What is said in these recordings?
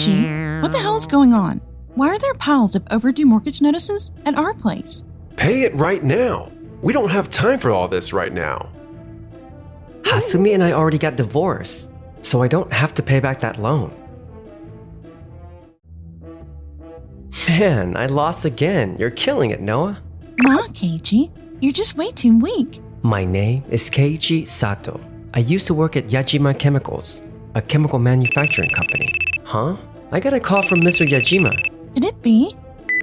Keiichi, what the hell is going on? Why are there piles of overdue mortgage notices at our place? Pay it right now. We don't have time for all this right now. Hasumi and I already got divorced, so I don't have to pay back that loan. Man, I lost again. You're killing it, Noah. Nah, Keiichi, you're just way too weak. My name is Keiichi Sato. I used to work at Yajima Chemicals, a chemical manufacturing company. Huh? I got a call from Mr. Yajima. Could it be?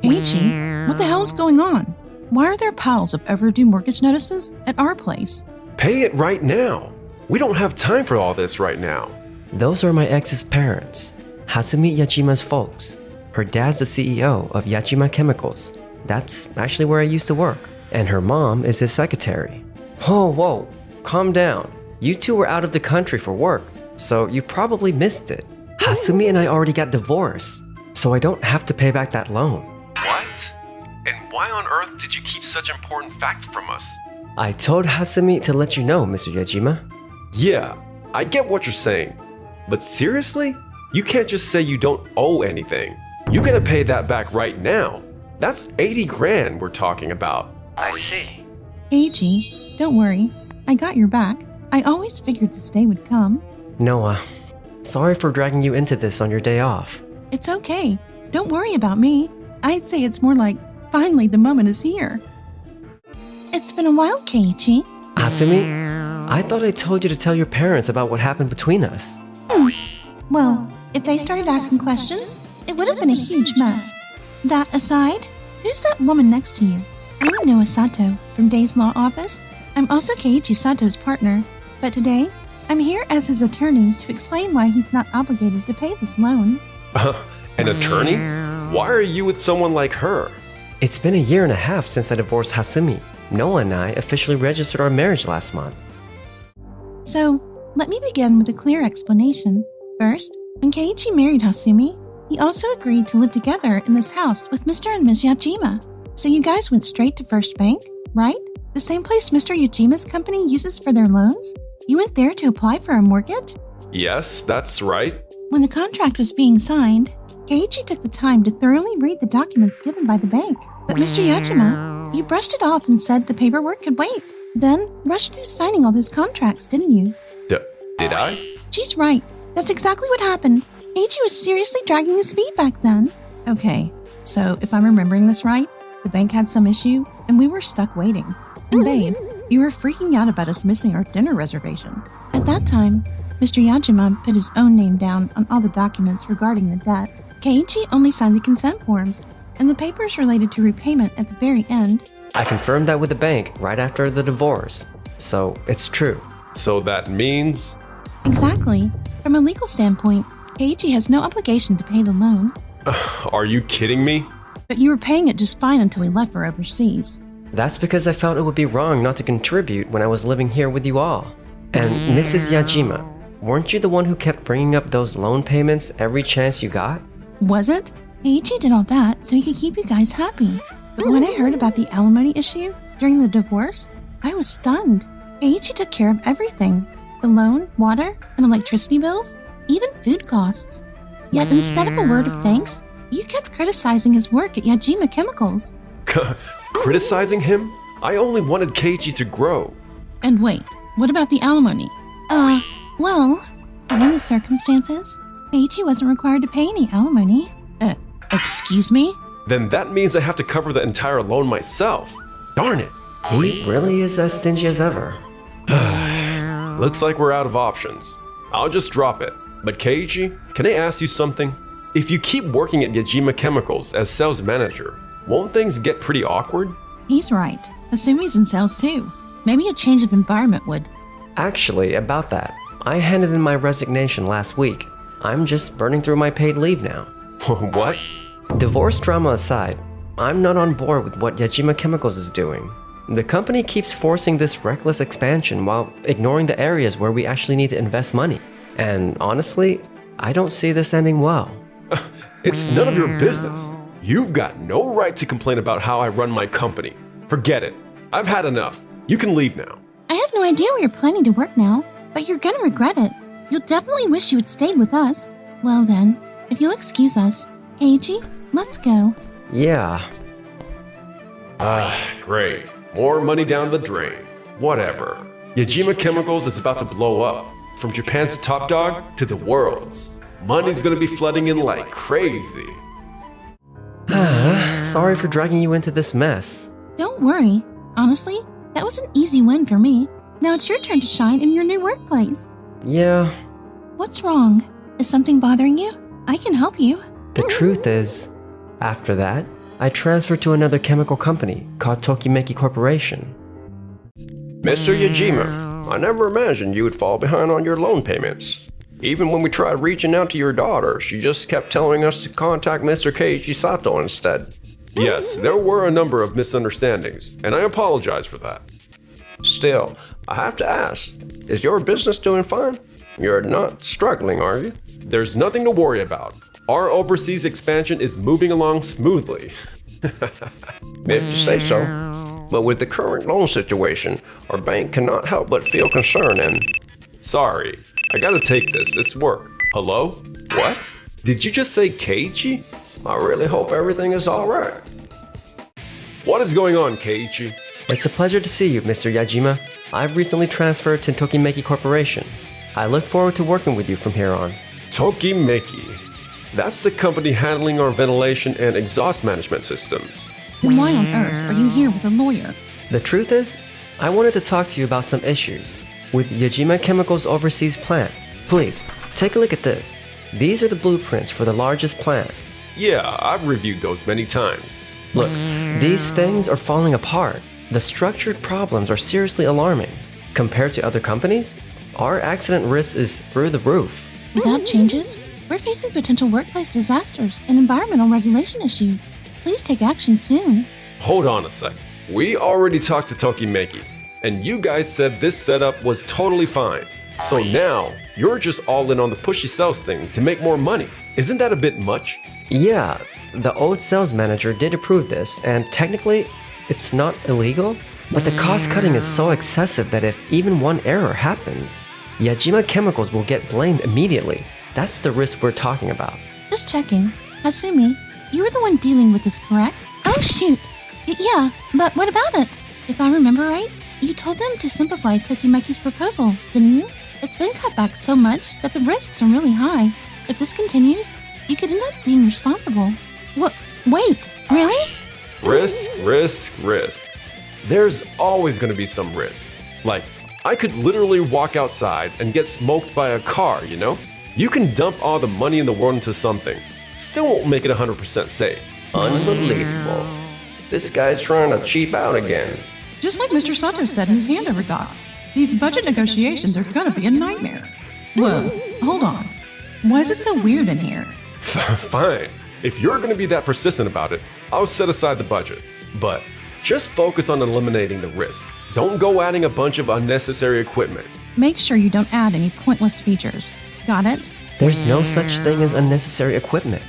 Keiichi, what the hell is going on? Why are there piles of overdue mortgage notices at our place? Pay it right now. We don't have time for all this right now. Those are my ex's parents, Hasumi Yajima's folks. Her dad's the CEO of Yajima Chemicals. That's actually where I used to work. And her mom is his secretary. Whoa, calm down. You two were out of the country for work, so you probably missed it. Hasumi and I already got divorced, so I don't have to pay back that loan. What? And why on earth did you keep such important facts from us? I told Hasumi to let you know, Mr. Yajima. Yeah, I get what you're saying. But seriously? You can't just say you don't owe anything. You gotta pay that back right now. That's 80 grand we're talking about. I see. Keiichi, don't worry. I got your back. I always figured this day would come. Noah, sorry for dragging you into this on your day off. It's okay. Don't worry about me. I'd say it's more like, finally the moment is here. It's been a while, Keiichi. Hasumi, I thought I told you to tell your parents about what happened between us. Well, if they started asking questions, it would have been a huge mess. That aside, who's that woman next to you? I'm Noah Sato from Day's Law Office. I'm also Keiichi Sato's partner, but today, I'm here as his attorney to explain why he's not obligated to pay this loan. An attorney? Why are you with someone like her? It's been a year and a half since I divorced Hasumi. Noah and I officially registered our marriage last month. So, let me begin with a clear explanation. First, when Keiichi married Hasumi, he also agreed to live together in this house with Mr. and Ms. Yajima. So you guys went straight to First Bank, right? The same place Mr. Yajima's company uses for their loans? You went there to apply for a mortgage? Yes, that's right. When the contract was being signed, Keiichi took the time to thoroughly read the documents given by the bank. But Mr. Yajima, you brushed it off and said the paperwork could wait. Then rushed through signing all those contracts, didn't you? Did I? She's right. That's exactly what happened. Keiichi was seriously dragging his feet back then. Okay, so if I'm remembering this right, the bank had some issue, and we were stuck waiting. And babe, you were freaking out about us missing our dinner reservation. At that time, Mr. Yajima put his own name down on all the documents regarding the debt. Keiichi only signed the consent forms, and the papers related to repayment at the very end. I confirmed that with the bank right after the divorce, so it's true. So that means... Exactly. From a legal standpoint, Keiichi has no obligation to pay the loan. Are you kidding me? But you were paying it just fine until we left for overseas. That's because I felt it would be wrong not to contribute when I was living here with you all. And Mrs. Yajima, weren't you the one who kept bringing up those loan payments every chance you got? Was it? Keiichi did all that so he could keep you guys happy. But when I heard about the alimony issue during the divorce, I was stunned. Keiichi took care of everything. The loan, water, and electricity bills, even food costs. Yet instead of a word of thanks, you kept criticizing his work at Yajima Chemicals. Criticizing him? I only wanted Keiichi to grow. And wait, what about the alimony? Well, given the circumstances, Keiichi wasn't required to pay any alimony. Excuse me? Then that means I have to cover the entire loan myself. Darn it. He really is as stingy as ever. Looks like we're out of options. I'll just drop it. But Keiichi, can I ask you something? If you keep working at Yajima Chemicals as sales manager, won't things get pretty awkward? He's right. Hasumi's in sales too. Maybe a change of environment would. Actually, about that, I handed in my resignation last week. I'm just burning through my paid leave now. What? Divorce drama aside, I'm not on board with what Yajima Chemicals is doing. The company keeps forcing this reckless expansion while ignoring the areas where we actually need to invest money. And honestly, I don't see this ending well. It's none of your business. You've got no right to complain about how I run my company. Forget it. I've had enough. You can leave now. I have no idea where you're planning to work now, but you're gonna regret it. You'll definitely wish you had stayed with us. Well then, If you'll excuse us, Keiji, let's go. Yeah. Great. More money down the drain. Whatever. Yajima Chemicals is about to blow up. From Japan's top dog to the world's. Money's gonna be flooding in like crazy. Sorry for dragging you into this mess. Don't worry. Honestly, that was an easy win for me. Now it's your turn to shine in your new workplace. Yeah. What's wrong? Is something bothering you? I can help you. The truth is, after that, I transferred to another chemical company called Tokimeki Corporation. Mr. Yajima, I never imagined you would fall behind on your loan payments. Even when we tried reaching out to your daughter, she just kept telling us to contact Mr. Keiji Sato instead. Yes, there were a number of misunderstandings, and I apologize for that. Still, I have to ask, is your business doing fine? You're not struggling, are you? There's nothing to worry about. Our overseas expansion is moving along smoothly. If you say so. But with the current loan situation, our bank cannot help but feel concerned and... Sorry, I gotta take this, it's work. Hello? What? Did you just say Keiji? I really hope everything is alright. What is going on, Keiji? It's a pleasure to see you, Mr. Yajima. I've recently transferred to Tokimeki Corporation. I look forward to working with you from here on. Tokimeki. That's the company handling our ventilation and exhaust management systems. Then why on earth are you here with a lawyer? The truth is, I wanted to talk to you about some issues with Yajima Chemicals' overseas plant. Please, take a look at this. These are the blueprints for the largest plant. Yeah, I've reviewed those many times. Look, these things are falling apart. The structured problems are seriously alarming. Compared to other companies, our accident risk is through the roof. Without changes, we're facing potential workplace disasters and environmental regulation issues. Please take action soon. Hold on a sec. We already talked to Tokimeki, and you guys said this setup was totally fine. So now, you're just all in on the pushy sales thing to make more money. Isn't that a bit much? Yeah, the old sales manager did approve this, and technically, it's not illegal, but the cost cutting is so excessive that if even one error happens, Yajima Chemicals will get blamed immediately. That's the risk we're talking about. Just checking. Hasumi, you were the one dealing with this, correct? Oh, shoot. Yeah, but what about it? If I remember right, you told them to simplify Tokimeki's proposal, didn't you? It's been cut back so much that the risks are really high. If this continues, you could end up being responsible. What? Wait, really? Risk. There's always going to be some risk. Like, I could literally walk outside and get smoked by a car, you know? You can dump all the money in the world into something. Still won't make it 100% safe. Unbelievable. This guy's trying to cheap out again. Just like Mr. Sato said in his handover docs, these budget negotiations are gonna be a nightmare. Whoa, hold on. Why is it so weird in here? Fine. If you're going to be that persistent about it, I'll set aside the budget. But just focus on eliminating the risk. Don't go adding a bunch of unnecessary equipment. Make sure you don't add any pointless features. Got it? There's no such thing as unnecessary equipment.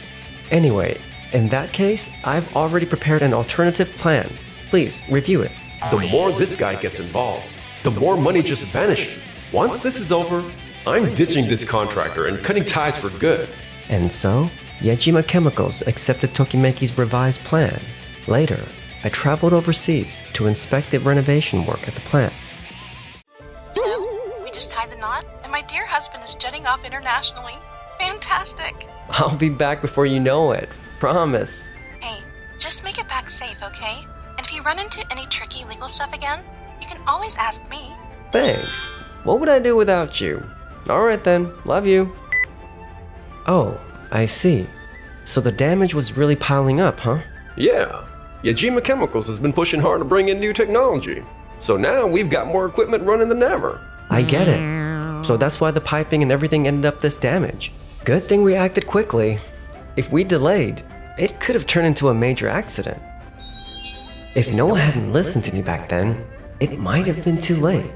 Anyway, in that case, I've already prepared an alternative plan. Please, review it. The more this guy gets involved, the more money just vanishes. Once this is over, I'm ditching this contractor and cutting ties for good. And so, Yajima Chemicals accepted Tokimeki's revised plan. Later, I traveled overseas to inspect the renovation work at the plant. So, we just tied the knot, and my dear husband is jetting off internationally. Fantastic! I'll be back before you know it. Promise. Hey, just make it back safe, okay? And if you run into any tricky legal stuff again, you can always ask me. Thanks. What would I do without you? Alright then, love you. Oh, I see. So the damage was really piling up, huh? Yeah, Yajima Chemicals has been pushing hard to bring in new technology. So now we've got more equipment running than ever. I get it. So that's why the piping and everything ended up this damage. Good thing we acted quickly. If we delayed, it could have turned into a major accident. If no one hadn't listened to me back then, it might have been too late.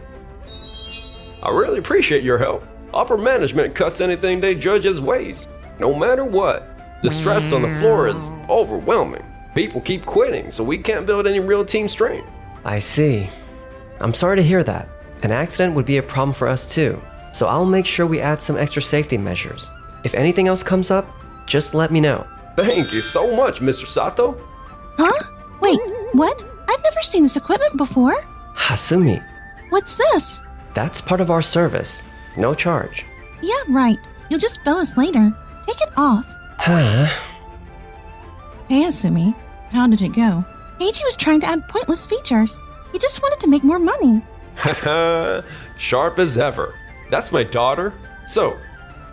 I really appreciate your help. Upper management cuts anything they judge as waste. No matter what, the stress on the floor is overwhelming. People keep quitting, so we can't build any real team strength. I see. I'm sorry to hear that. An accident would be a problem for us too, so I'll make sure we add some extra safety measures. If anything else comes up, Just let me know. Thank you so much, Mr. Sato. Huh? Wait, what? I've never seen this equipment before. Hasumi, What's this? that's part of our service. No charge. Yeah, right. You'll just bill us later. Take it off. Huh? Hey, Asumi. How did it go? Eiji was trying to add pointless features. He just wanted to make more money. Haha, sharp as ever. That's my daughter. So,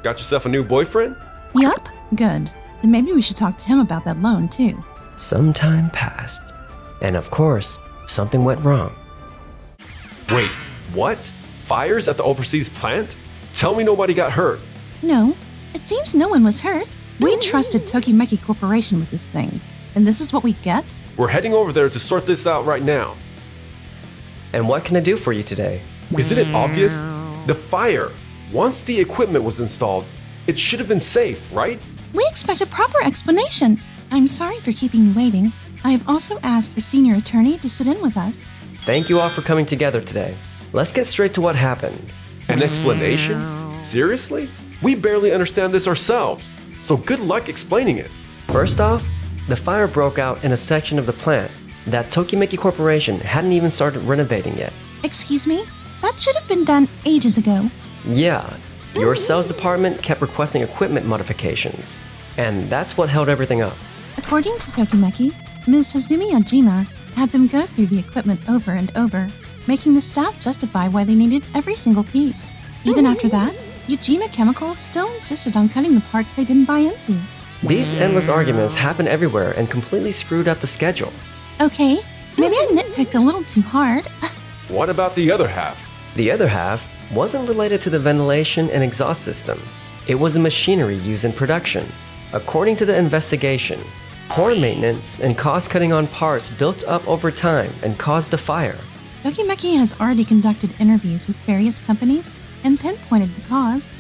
got yourself a new boyfriend? Yup. Good. Then maybe we should talk to him about that loan, too. Some time passed. And of course, something went wrong. Wait, what? Fires at the overseas plant? Tell me nobody got hurt. No, it seems no one was hurt. We trusted Tokimeki Corporation with this thing. And this is what we get? We're heading over there to sort this out right now. And what can I do for you today? Isn't it obvious? The fire. Once the equipment was installed, it should have been safe, right? We expect a proper explanation. I'm sorry for keeping you waiting. I have also asked a senior attorney to sit in with us. Thank you all for coming together today. Let's get straight to what happened. An explanation? Seriously? We barely understand this ourselves, so good luck explaining it. First off, the fire broke out in a section of the plant that Tokimeki Corporation hadn't even started renovating yet. Excuse me? That should have been done ages ago. Yeah, your sales department kept requesting equipment modifications, and that's what held everything up. According to Tokimeki, Ms. Hazumi Yajima had them go through the equipment over and over, making the staff justify why they needed every single piece. Even after that, Yajima Chemicals still insisted on cutting the parts they didn't buy into. These endless arguments happened everywhere and completely screwed up the schedule. Okay, maybe I nitpicked a little too hard. What about the other half? The other half wasn't related to the ventilation and exhaust system. It was the machinery used in production. According to the investigation, poor maintenance and cost-cutting on parts built up over time and caused the fire. Tokimeki has already conducted interviews with various companies and pinpointed the cause.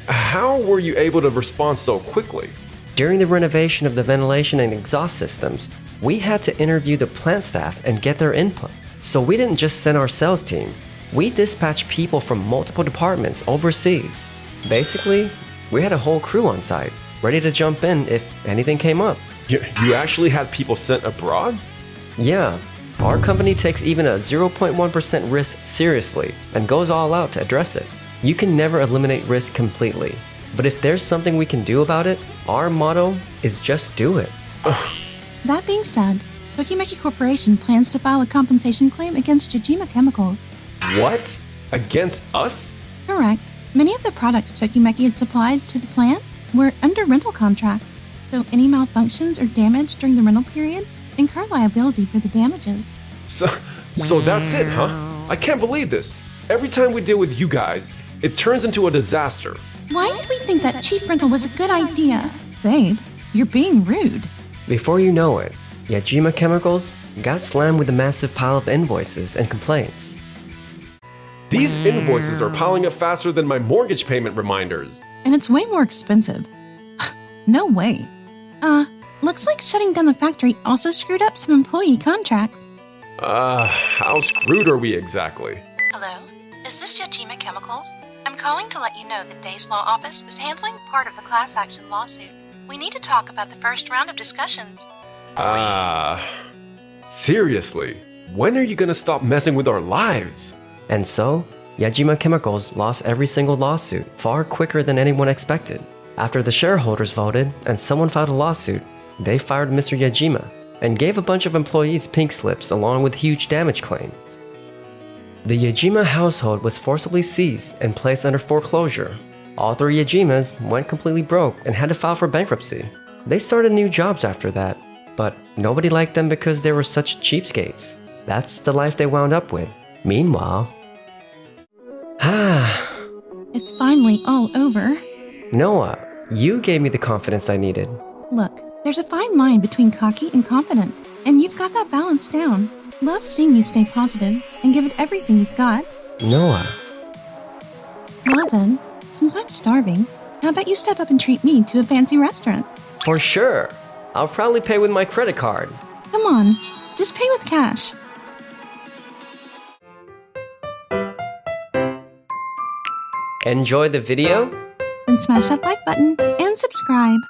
How were you able to respond so quickly? During the renovation of the ventilation and exhaust systems, we had to interview the plant staff and get their input. So we didn't just send our sales team, we dispatched people from multiple departments overseas. Basically, we had a whole crew on site, ready to jump in if anything came up. You actually had people sent abroad? Yeah, our company takes even a 0.1% risk seriously and goes all out to address it. You can never eliminate risk completely, but if there's something we can do about it, our motto is just do it. That being said, Tokimeki Corporation plans to file a compensation claim against Yajima Chemicals. What? Against us? Correct. Many of the products Tokimeki had supplied to the plant were under rental contracts, so any malfunctions or damage during the rental period incur liability for the damages. So that's it, huh? I can't believe this. Every time we deal with you guys, it turns into a disaster. Why did we think that cheap rental was a good idea? Babe, you're being rude. Before you know it, Yajima Chemicals got slammed with a massive pile of invoices and complaints. These invoices are piling up faster than my mortgage payment reminders. And it's way more expensive. No way. Looks like shutting down the factory also screwed up some employee contracts. How screwed are we exactly? Hello? Is this Yajima Chemicals? I'm calling to let you know the Day's Law Office is handling part of the class action lawsuit. We need to talk about the first round of discussions. Seriously? When are you gonna stop messing with our lives? And so, Yajima Chemicals lost every single lawsuit far quicker than anyone expected. After the shareholders voted and someone filed a lawsuit, they fired Mr. Yajima and gave a bunch of employees pink slips along with huge damage claims. The Yajima household was forcibly seized and placed under foreclosure. All three Yajimas went completely broke and had to file for bankruptcy. They started new jobs after that, but nobody liked them because they were such cheapskates. That's the life they wound up with. Meanwhile, It's finally all over. Noah, you gave me the confidence I needed. Look, there's a fine line between cocky and confident, and you've got that balance down. Love seeing you stay positive and give it everything you've got. Noah, Well then, since I'm starving, how about you step up and treat me to a fancy restaurant? for sure. I'll probably pay with my credit card. Come on, just pay with cash. Enjoy the video? Then smash that like button and subscribe.